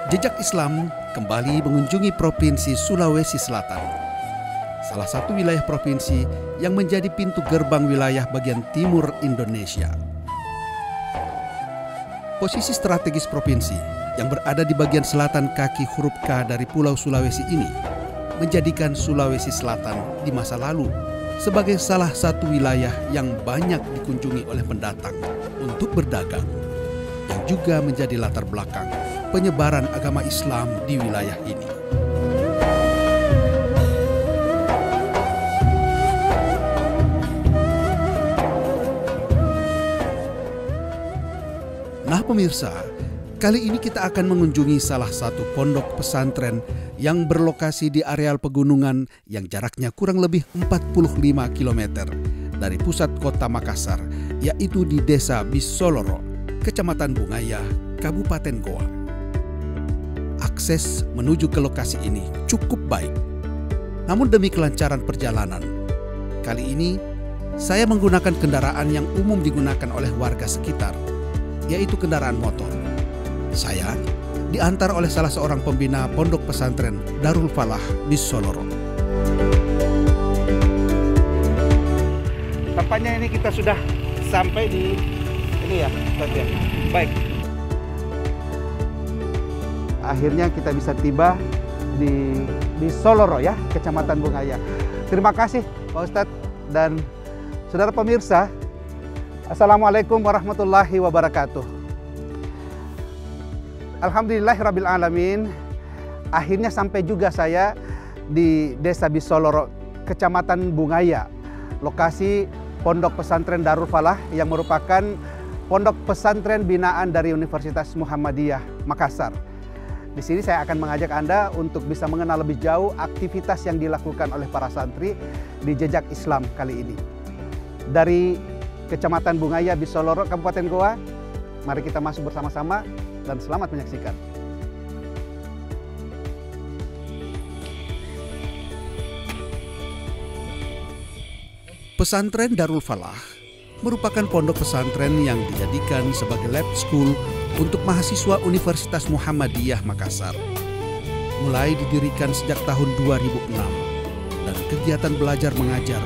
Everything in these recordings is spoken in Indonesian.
Jejak Islam kembali mengunjungi Provinsi Sulawesi Selatan, salah satu wilayah provinsi yang menjadi pintu gerbang wilayah bagian timur Indonesia. Posisi strategis provinsi yang berada di bagian selatan kaki huruf K dari Pulau Sulawesi ini menjadikan Sulawesi Selatan di masa lalu sebagai salah satu wilayah yang banyak dikunjungi oleh pendatang untuk berdagang, yang juga menjadi latar belakang penyebaran agama Islam di wilayah ini. Nah pemirsa, kali ini kita akan mengunjungi salah satu pondok pesantren yang berlokasi di areal pegunungan yang jaraknya kurang lebih 45 km dari pusat kota Makassar, yaitu di Desa Bisoloro, Kecamatan Bungaya, Kabupaten Goa. Akses menuju ke lokasi ini cukup baik. Namun demi kelancaran perjalanan, kali ini saya menggunakan kendaraan yang umum digunakan oleh warga sekitar, yaitu kendaraan motor. Saya diantar oleh salah seorang pembina pondok pesantren Darul Falah Bisoloro. Tampaknya ini kita sudah sampai di ini ya, baik. Akhirnya kita bisa tiba di Bisoloro ya, Kecamatan Bungaya. Terima kasih Pak Ustadz dan saudara pemirsa. Assalamualaikum warahmatullahi wabarakatuh. Alhamdulillahirrabbilalamin. Akhirnya sampai juga saya di Desa Bisoloro, Kecamatan Bungaya, lokasi Pondok Pesantren Darul Falah yang merupakan pondok pesantren binaan dari Universitas Muhammadiyah Makassar. Di sini saya akan mengajak Anda untuk bisa mengenal lebih jauh aktivitas yang dilakukan oleh para santri di Jejak Islam kali ini. Dari Kecamatan Bungaya, Bisoloro, Kabupaten Goa, mari kita masuk bersama-sama dan selamat menyaksikan. Pesantren Darul Falah merupakan pondok pesantren yang dijadikan sebagai lab school untuk mahasiswa Universitas Muhammadiyah Makassar. Mulai didirikan sejak tahun 2006 dan kegiatan belajar mengajar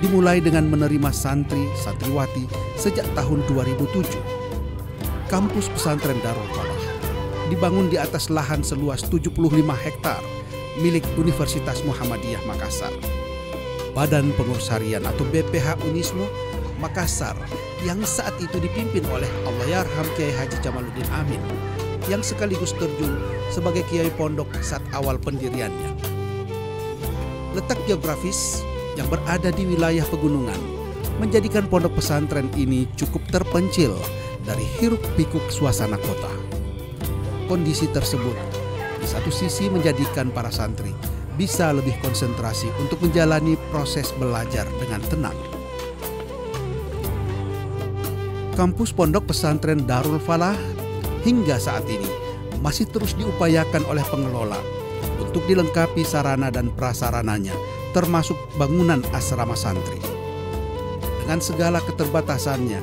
dimulai dengan menerima santri-santriwati sejak tahun 2007. Kampus pesantren Darul Falah dibangun di atas lahan seluas 75 hektar milik Universitas Muhammadiyah Makassar. Badan Pengurus Harian atau BPH Unismo Makassar yang saat itu dipimpin oleh Allahyarham Kiai Haji Jamaluddin Amin yang sekaligus terjun sebagai kiai pondok saat awal pendiriannya. Letak geografis yang berada di wilayah pegunungan menjadikan pondok pesantren ini cukup terpencil dari hiruk-pikuk suasana kota. Kondisi tersebut di satu sisi menjadikan para santri bisa lebih konsentrasi untuk menjalani proses belajar dengan tenang. Kampus Pondok Pesantren Darul Falah hingga saat ini masih terus diupayakan oleh pengelola untuk dilengkapi sarana dan prasarananya, termasuk bangunan asrama santri. Dengan segala keterbatasannya,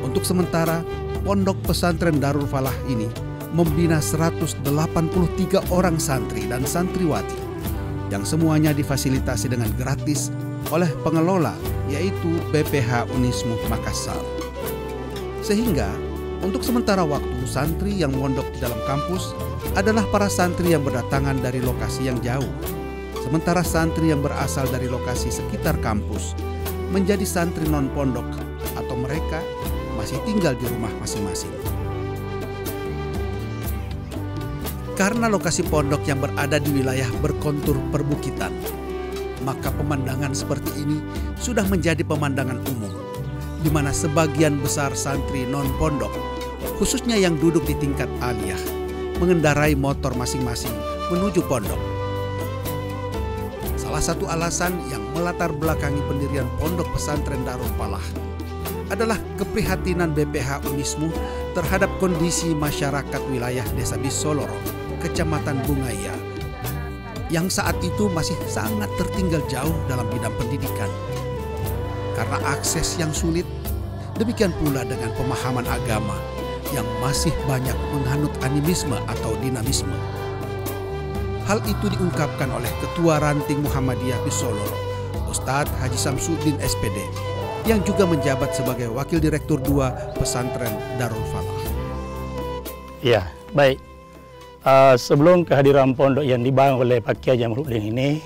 untuk sementara Pondok Pesantren Darul Falah ini membina 183 orang santri dan santriwati yang semuanya difasilitasi dengan gratis oleh pengelola, yaitu BPH Unismo Makassar. Sehingga untuk sementara waktu santri yang mondok di dalam kampus adalah para santri yang berdatangan dari lokasi yang jauh. Sementara santri yang berasal dari lokasi sekitar kampus menjadi santri non-pondok atau mereka masih tinggal di rumah masing-masing. Karena lokasi pondok yang berada di wilayah berkontur perbukitan, maka pemandangan seperti ini sudah menjadi pemandangan umum, di mana sebagian besar santri non-pondok, khususnya yang duduk di tingkat aliyah, mengendarai motor masing-masing menuju pondok. Salah satu alasan yang melatar belakangi pendirian Pondok Pesantren Darul Falah adalah keprihatinan BPH Unismo terhadap kondisi masyarakat wilayah Desa Bisoloro, Kecamatan Bungaya, yang saat itu masih sangat tertinggal jauh dalam bidang pendidikan. Karena akses yang sulit, demikian pula dengan pemahaman agama yang masih banyak menganut animisme atau dinamisme. Hal itu diungkapkan oleh Ketua Ranting Muhammadiyah di Solo, Ustadz Haji Samsuddin SPD, yang juga menjabat sebagai Wakil Direktur 2 Pesantren Darul Falah. Ya, baik. Sebelum kehadiran pondok yang dibangun oleh Pak Kiai Jamaluddin ini,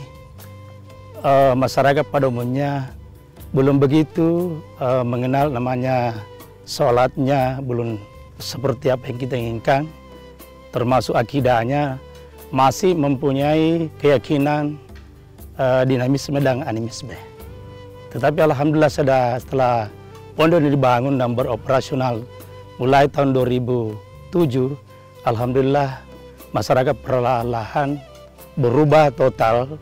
masyarakat pada umumnya belum begitu mengenal namanya sholatnya, belum seperti apa yang kita inginkan, termasuk akidahnya masih mempunyai keyakinan dinamisme dan animisme. Tetapi alhamdulillah setelah pondok ini dibangun dan beroperasional mulai tahun 2007, alhamdulillah masyarakat perlahan berubah total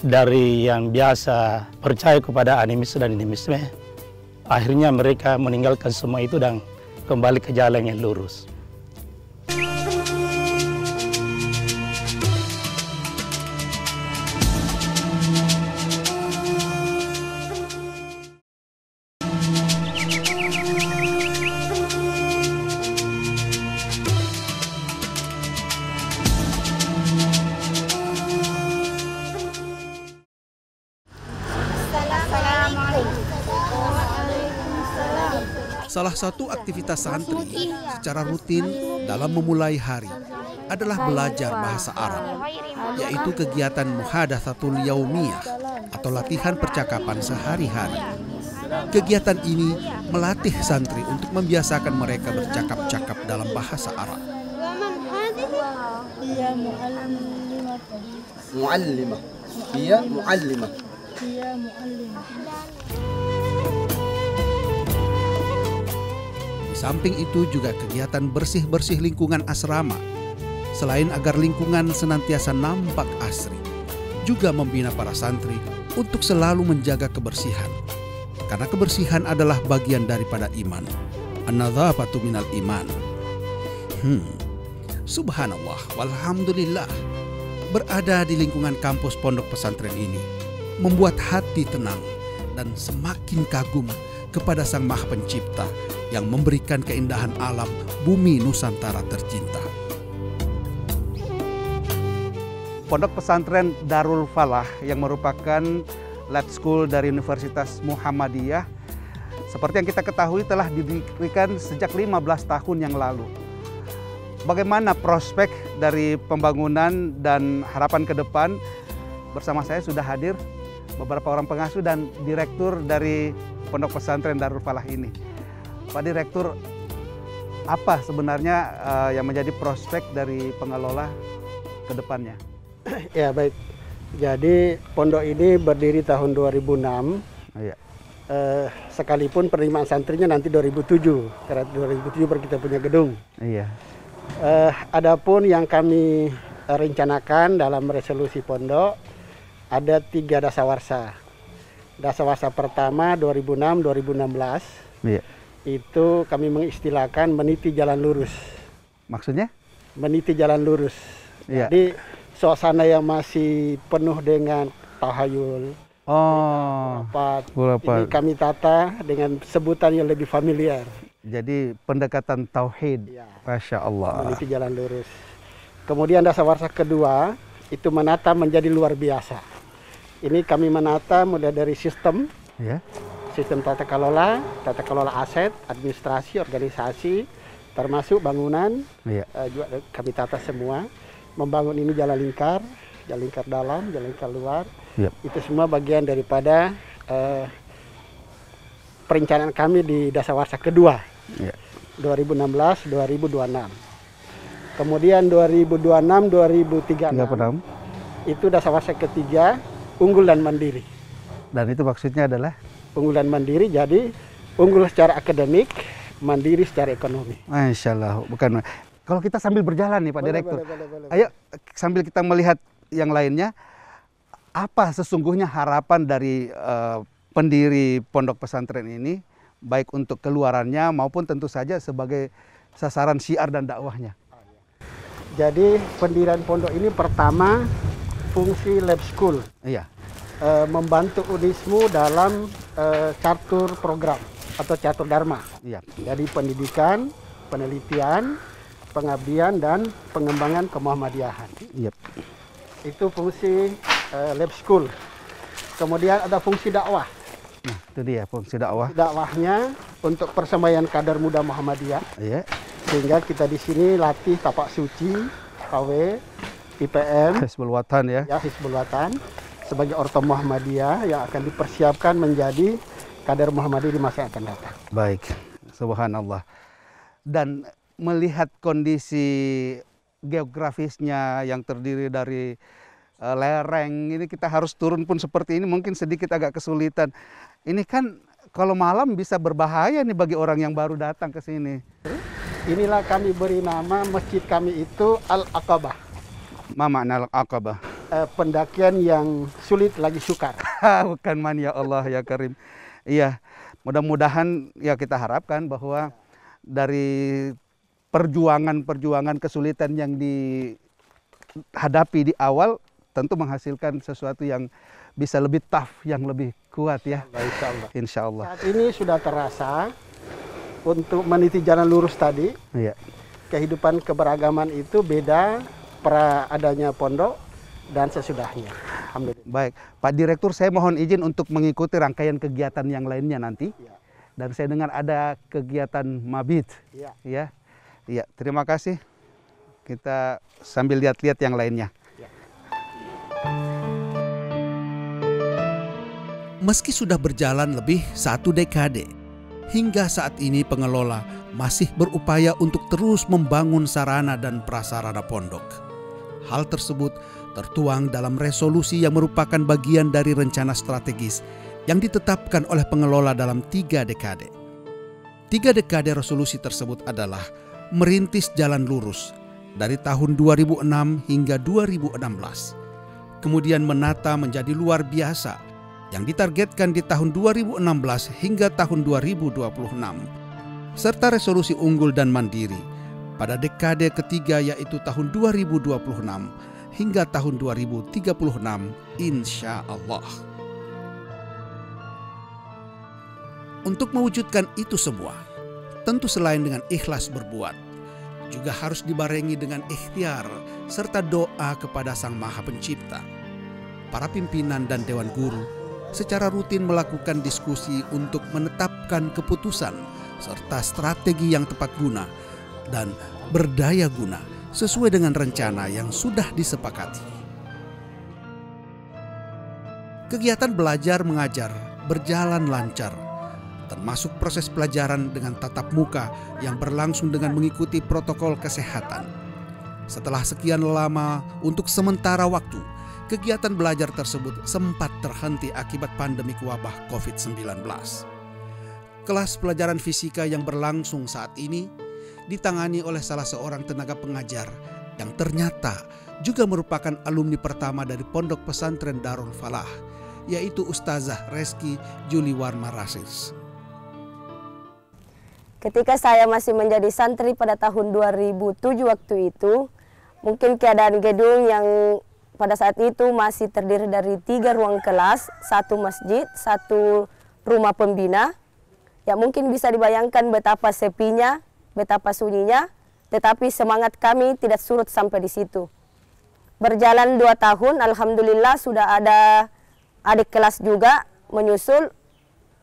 dari yang biasa percaya kepada animisme dan dinamisme. Akhirnya mereka meninggalkan semua itu dan kembali ke jalan yang lurus. Salah satu aktivitas santri secara rutin dalam memulai hari adalah belajar bahasa Arab, yaitu kegiatan muhadatsatul yaumiyah atau latihan percakapan sehari-hari. Kegiatan ini melatih santri untuk membiasakan mereka bercakap-cakap dalam bahasa Arab. Muallimah. Dia muallimah. Di samping itu juga kegiatan bersih-bersih lingkungan asrama. Selain agar lingkungan senantiasa nampak asri, juga membina para santri untuk selalu menjaga kebersihan. Karena kebersihan adalah bagian daripada iman. An-nadzafatu minal iman. Subhanallah walhamdulillah. Berada di lingkungan kampus pondok pesantren ini membuat hati tenang dan semakin kagum kepada Sang Maha Pencipta yang memberikan keindahan alam bumi Nusantara tercinta. Pondok pesantren Darul Falah yang merupakan lab school dari Universitas Muhammadiyah, seperti yang kita ketahui telah didirikan sejak 15 tahun yang lalu. Bagaimana prospek dari pembangunan dan harapan ke depan? Bersama saya sudah hadir beberapa orang pengasuh dan direktur dari Pondok Pesantren Darul Falah ini. Pak Direktur, apa sebenarnya yang menjadi prospek dari pengelola ke depannya? Ya baik, jadi pondok ini berdiri tahun 2006. Iya. Sekalipun penerimaan santrinya nanti 2007, karena 2007 baru kita punya gedung. Iya. Adapun yang kami rencanakan dalam resolusi pondok ada 3 dasawarsa. Dasawarsa pertama 2006-2016. Iya. Itu kami mengistilahkan meniti jalan lurus. Maksudnya? Meniti jalan lurus. Iya. Jadi suasana yang masih penuh dengan tahayul. Ini kami tata dengan sebutan yang lebih familiar. Jadi pendekatan tauhid. Ya. Masya Allah. Meniti jalan lurus. Kemudian dasawarsa kedua itu menata menjadi luar biasa. Ini kami menata mulai dari sistem. Ya. Sistem tata kelola aset, administrasi, organisasi, termasuk bangunan, juga kami tata semua. Membangun ini jalan lingkar dalam, jalan lingkar luar, itu semua bagian daripada perencanaan kami di dasawarsa kedua, 2016-2026. Kemudian 2026-2036 itu dasawarsa ketiga, unggul dan mandiri. Dan itu maksudnya adalah? Unggul dan mandiri, jadi unggul secara akademik, mandiri secara ekonomi. Masya Allah, bukan. Kalau kita sambil berjalan nih Pak Direktur, boleh. ayo sambil kita melihat yang lainnya, apa sesungguhnya harapan dari pendiri pondok pesantren ini, baik untuk keluarannya maupun tentu saja sebagai sasaran syiar dan dakwahnya? Jadi pendirian pondok ini pertama fungsi lab school. Iya. Membantu Unismu dalam catur program atau catur dharma. Iya. Jadi pendidikan, penelitian, pengabdian, dan pengembangan kemuhammadiyahan. Yep. Itu fungsi lab school. Kemudian ada fungsi dakwah. Nah, itu dia fungsi dakwah. Dakwahnya untuk persembayan kader muda Muhammadiyah. Iya. Sehingga kita di sini latih tapak suci, KW, IPM, Hizbul Watan ya. ya Hizbul Watan sebagai ortom Muhammadiyah yang akan dipersiapkan menjadi kader Muhammadiyah di masa yang akan datang. Baik, subhanallah. Dan melihat kondisi geografisnya yang terdiri dari lereng, ini kita harus turun pun seperti ini mungkin sedikit agak kesulitan. Ini kan kalau malam bisa berbahaya nih bagi orang yang baru datang ke sini. Inilah kami beri nama masjid kami itu Al-Aqabah. Ma makna Al-Aqabah? Pendakian yang sulit lagi sukar. Bukan man, ya Allah ya Karim. Iya, mudah-mudahan ya kita harapkan bahwa dari perjuangan kesulitan yang dihadapi di awal tentu menghasilkan sesuatu yang bisa lebih tough, yang lebih kuat ya. Insya Allah. Insya Allah. Saat ini sudah terasa untuk meniti jalan lurus tadi. Iya. Kehidupan keberagaman itu beda pra adanya pondok dan sesudahnya. Alhamdulillah. Baik, Pak Direktur, saya mohon izin untuk mengikuti rangkaian kegiatan yang lainnya nanti. Ya. Dan saya dengar ada kegiatan mabit. Ya. Ya. Iya, terima kasih. Kita sambil lihat-lihat yang lainnya. Meski sudah berjalan lebih 1 dekade, hingga saat ini pengelola masih berupaya untuk terus membangun sarana dan prasarana pondok. Hal tersebut tertuang dalam resolusi yang merupakan bagian dari rencana strategis yang ditetapkan oleh pengelola dalam 3 dekade. 3 dekade resolusi tersebut adalah merintis jalan lurus dari tahun 2006 hingga 2016. Kemudian menata menjadi luar biasa yang ditargetkan di tahun 2016 hingga tahun 2026. Serta resolusi unggul dan mandiri pada dekade ketiga yaitu tahun 2026 hingga tahun 2036 insya Allah. Untuk mewujudkan itu semua, tentu selain dengan ikhlas berbuat, juga harus dibarengi dengan ikhtiar serta doa kepada Sang Maha Pencipta. Para pimpinan dan dewan guru secara rutin melakukan diskusi untuk menetapkan keputusan serta strategi yang tepat guna dan berdaya guna sesuai dengan rencana yang sudah disepakati. Kegiatan belajar mengajar berjalan lancar, termasuk proses pelajaran dengan tatap muka yang berlangsung dengan mengikuti protokol kesehatan. Setelah sekian lama untuk sementara waktu, kegiatan belajar tersebut sempat terhenti akibat pandemi wabah COVID-19. Kelas pelajaran fisika yang berlangsung saat ini ditangani oleh salah seorang tenaga pengajar yang ternyata juga merupakan alumni pertama dari Pondok Pesantren Darul Falah, yaitu Ustazah Reski Juliwarma Rasis. Ketika saya masih menjadi santri pada tahun 2007 waktu itu, mungkin keadaan gedung yang pada saat itu masih terdiri dari 3 ruang kelas, 1 masjid, 1 rumah pembina. Ya mungkin bisa dibayangkan betapa sepinya, betapa sunyinya, tetapi semangat kami tidak surut sampai di situ. Berjalan 2 tahun, alhamdulillah sudah ada adik kelas juga menyusul,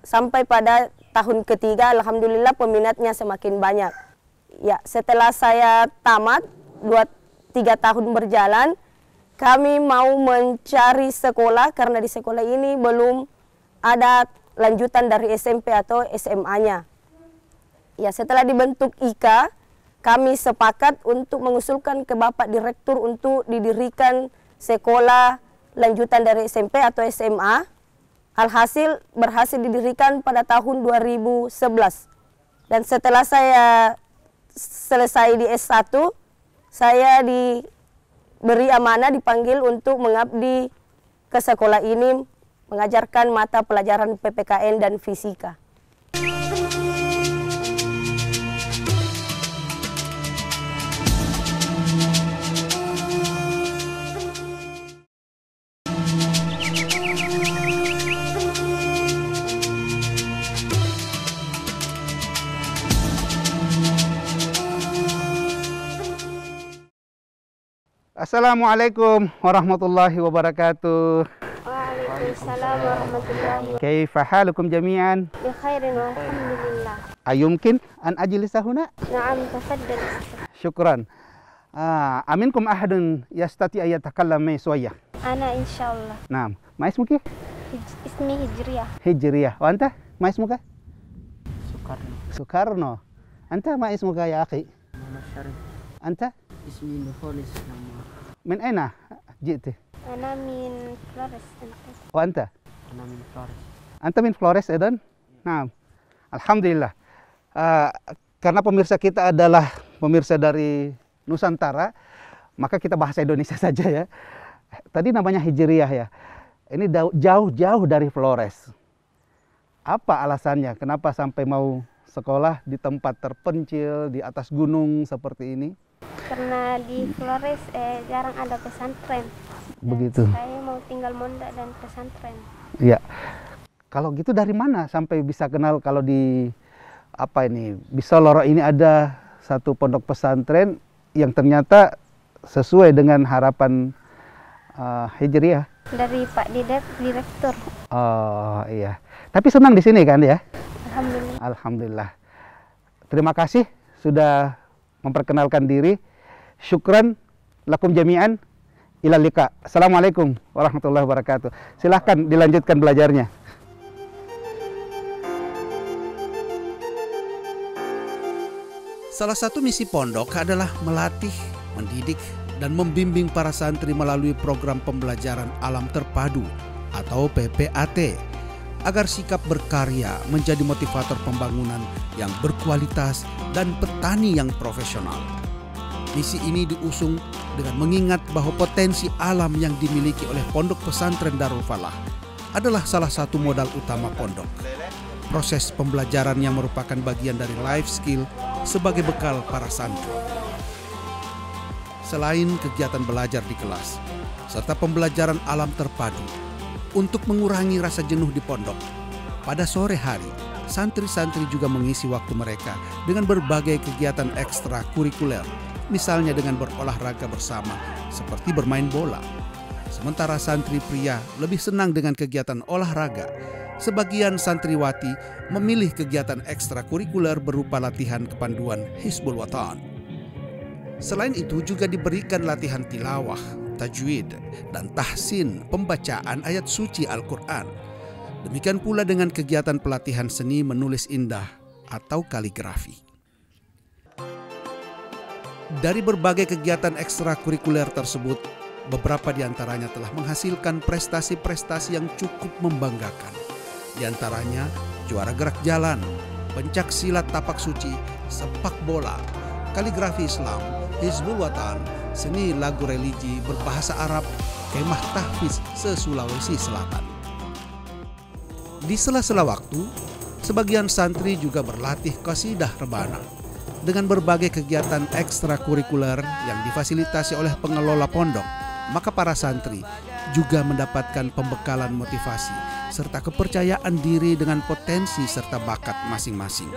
sampai pada tahun ketiga, alhamdulillah peminatnya semakin banyak. Ya, setelah saya tamat 2-3 tahun berjalan, kami mau mencari sekolah karena di sekolah ini belum ada lanjutan dari SMP atau SMA-nya. Ya, setelah dibentuk IKA, kami sepakat untuk mengusulkan ke Bapak Direktur untuk didirikan sekolah lanjutan dari SMP atau SMA. Alhasil berhasil didirikan pada tahun 2011. Dan setelah saya selesai di S1, saya diberi amanah, dipanggil untuk mengabdi ke sekolah ini, mengajarkan mata pelajaran PPKN dan fisika. Assalamualaikum warahmatullahi wabarakatuh. Waalaikumsalam warahmatullahi wabarakatuh. Kaifa halukum jami'an? Bi khairin walhamdulillah. Ayumkin an ajlisa huna? Na'am, tafaddal. Syukran. Aminkum ahadun yastati ayatakallam suwayya? Ana insyaallah. Naam. Ma ismuki? Ismi Hijriyah. Hijriyah. Wa anta? Ma ismuka? Soekarno. Soekarno. Anta ma ismuka ya akhi? Muhammad Syarif. Anta? Ismi Nurholis nama. Min aina ji'ti? Ana min Flores. Wa anta? Ana min Flores. Anta min Flores edan? Naam. Alhamdulillah. Karena pemirsa kita adalah pemirsa dari Nusantara, maka kita bahasa Indonesia saja ya. Tadi namanya Hijriyah ya. Ini jauh-jauh dari Flores. Apa alasannya? Kenapa sampai mau sekolah di tempat terpencil, di atas gunung seperti ini? Karena di Flores jarang ada pesantren. Begitu. Saya mau tinggal mondok dan pesantren. Iya. Kalau gitu dari mana sampai bisa kenal kalau di Bisoloro ini ada satu pondok pesantren yang ternyata sesuai dengan harapan Hijriyah? Dari Pak Direktur. Oh iya. Tapi senang di sini kan ya? Alhamdulillah. Alhamdulillah. Terima kasih sudah memperkenalkan diri. Syukran lakum jami'an. Ila liqa. Assalamualaikum warahmatullahi wabarakatuh. Silahkan dilanjutkan belajarnya. Salah satu misi pondok adalah melatih, mendidik, dan membimbing para santri melalui program pembelajaran alam terpadu atau PPAT agar sikap berkarya menjadi motivator pembangunan yang berkualitas dan petani yang profesional. Misi ini diusung dengan mengingat bahwa potensi alam yang dimiliki oleh Pondok Pesantren Darul Falah adalah salah satu modal utama pondok. Proses pembelajaran yang merupakan bagian dari life skill sebagai bekal para santri. Selain kegiatan belajar di kelas, serta pembelajaran alam terpadu, untuk mengurangi rasa jenuh di pondok, pada sore hari, santri-santri juga mengisi waktu mereka dengan berbagai kegiatan ekstrakurikuler, misalnya dengan berolahraga bersama, seperti bermain bola. Sementara santri pria lebih senang dengan kegiatan olahraga, sebagian santriwati memilih kegiatan ekstrakurikuler berupa latihan kepanduan Hizbul Wathan. Selain itu juga diberikan latihan tilawah, tajwid, dan tahsin pembacaan ayat suci Al-Quran. Demikian pula dengan kegiatan pelatihan seni menulis indah atau kaligrafi. Dari berbagai kegiatan ekstrakurikuler tersebut, beberapa di antaranya telah menghasilkan prestasi-prestasi yang cukup membanggakan. Di antaranya juara gerak jalan, pencak silat tapak suci, sepak bola, kaligrafi Islam, Hizbul Wathan, seni lagu religi berbahasa Arab, kemah tahfiz se-Sulawesi Selatan. Di sela-sela waktu, sebagian santri juga berlatih qasidah rebana dengan berbagai kegiatan ekstrakurikuler yang difasilitasi oleh pengelola pondok. Maka para santri juga mendapatkan pembekalan motivasi serta kepercayaan diri dengan potensi serta bakat masing-masing.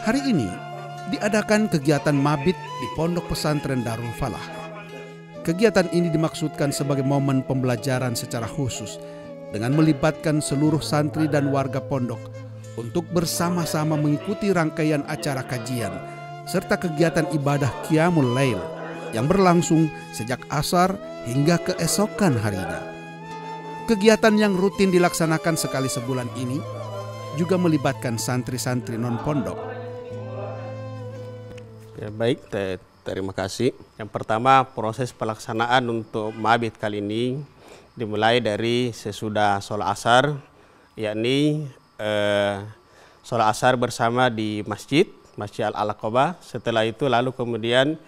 Hari ini diadakan kegiatan mabit di Pondok Pesantren Darul Falah. Kegiatan ini dimaksudkan sebagai momen pembelajaran secara khusus dengan melibatkan seluruh santri dan warga pondok untuk bersama-sama mengikuti rangkaian acara kajian serta kegiatan ibadah Qiyamul Lail yang berlangsung sejak asar hingga keesokan harinya. Kegiatan yang rutin dilaksanakan sekali sebulan ini juga melibatkan santri-santri non-pondok. Ya, baik, terima kasih. Yang pertama, proses pelaksanaan untuk mabit kali ini dimulai dari sesudah sholat asar, yakni sholat asar bersama di Masjid Al-Aqabah. Setelah itu lalu kemudian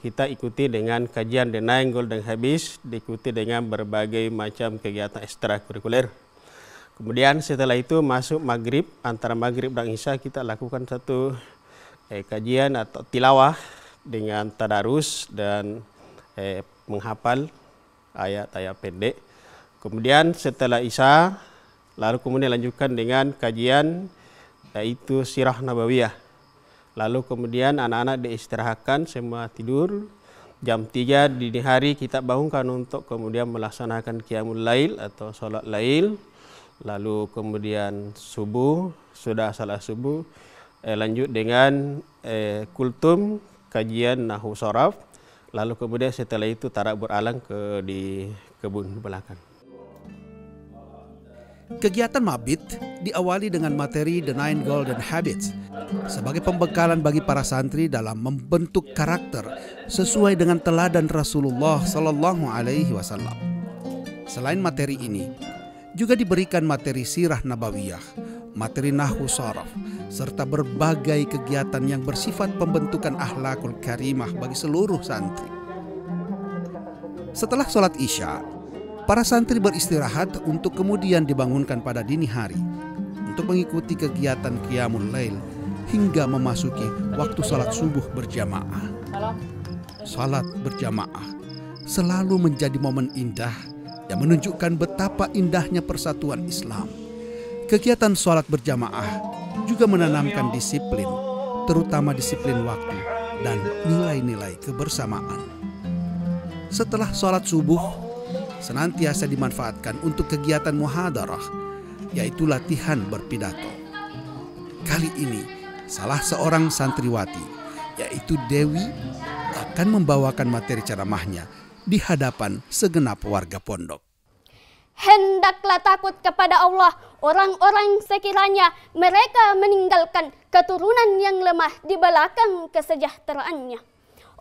kita ikuti dengan kajian The Nine Golden Habits, diikuti dengan berbagai macam kegiatan ekstrakurikuler. Kemudian setelah itu masuk maghrib, antara maghrib dan isya kita lakukan satu kajian atau tilawah dengan tadarus dan menghafal ayat-ayat pendek. Kemudian setelah isya, lalu kemudian lanjutkan dengan kajian yaitu sirah nabawiyah. Lalu kemudian anak-anak diistirahatkan, semua tidur. Jam 3 dini hari kita bangunkan untuk kemudian melaksanakan qiyamul lail atau sholat lail. Lalu kemudian subuh, sudah salat subuh, lanjut dengan kultum, kajian nahwu sharaf. Lalu kemudian setelah itu tarak beralang di kebun belakang. Kegiatan mabit diawali dengan materi The 9 Golden Habits sebagai pembekalan bagi para santri dalam membentuk karakter sesuai dengan teladan Rasulullah Sallallahu Alaihi Wasallam. Selain materi ini, juga diberikan materi sirah nabawiyah, materi nahwu sharaf, serta berbagai kegiatan yang bersifat pembentukan akhlakul karimah bagi seluruh santri. Setelah sholat isya, para santri beristirahat untuk kemudian dibangunkan pada dini hari untuk mengikuti kegiatan qiyamul lail hingga memasuki waktu salat subuh berjamaah. Salat berjamaah selalu menjadi momen indah yang menunjukkan betapa indahnya persatuan Islam. Kegiatan salat berjamaah juga menanamkan disiplin, terutama disiplin waktu dan nilai-nilai kebersamaan. Setelah salat subuh, senantiasa dimanfaatkan untuk kegiatan muhadarah, yaitu latihan berpidato. Kali ini, salah seorang santriwati, yaitu Dewi, akan membawakan materi ceramahnya di hadapan segenap warga pondok. Hendaklah takut kepada Allah orang-orang sekiranya mereka meninggalkan keturunan yang lemah di belakang kesejahteraannya.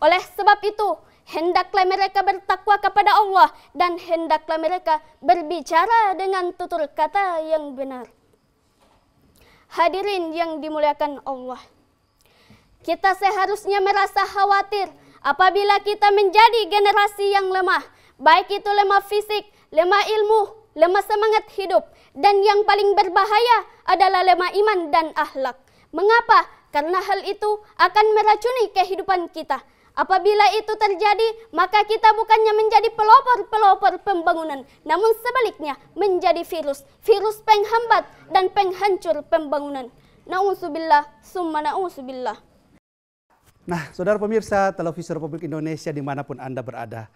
Oleh sebab itu, hendaklah mereka bertakwa kepada Allah dan hendaklah mereka berbicara dengan tutur kata yang benar. Hadirin yang dimuliakan Allah, kita seharusnya merasa khawatir apabila kita menjadi generasi yang lemah, baik itu lemah fisik, lemah ilmu, lemah semangat hidup, dan yang paling berbahaya adalah lemah iman dan akhlak. Mengapa? Karena hal itu akan meracuni kehidupan kita. Apabila itu terjadi, maka kita bukannya menjadi pelopor-pelopor pembangunan, namun sebaliknya menjadi virus penghambat dan penghancur pembangunan. Na'udzubillah, summa na'udzubillah. Nah, saudara pemirsa Televisi Republik Indonesia dimanapun Anda berada,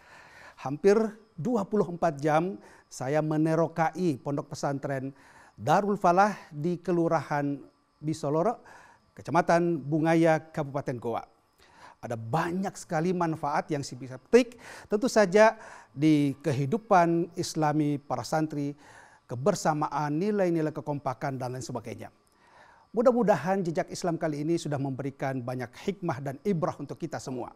hampir 24 jam saya menerokai pondok pesantren Darul Falah di Kelurahan Bisoloro, Kecamatan Bungaya, Kabupaten Goa. Ada banyak sekali manfaat yang saya bisa petik, tentu saja di kehidupan Islami para santri, kebersamaan, nilai-nilai kekompakan, dan lain sebagainya. Mudah-mudahan jejak Islam kali ini sudah memberikan banyak hikmah dan ibrah untuk kita semua.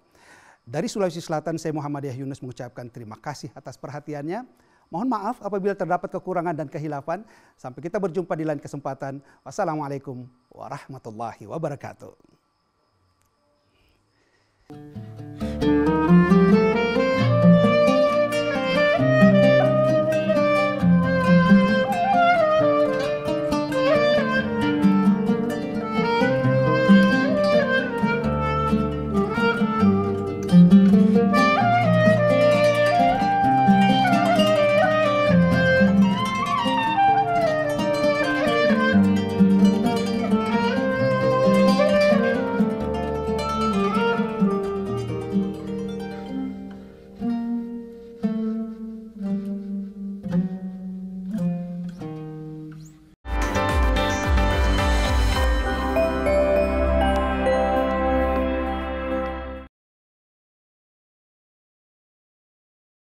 Dari Sulawesi Selatan, saya Muhammadiyah Yunus mengucapkan terima kasih atas perhatiannya. Mohon maaf apabila terdapat kekurangan dan kehilafan. Sampai kita berjumpa di lain kesempatan. Wassalamualaikum warahmatullahi wabarakatuh.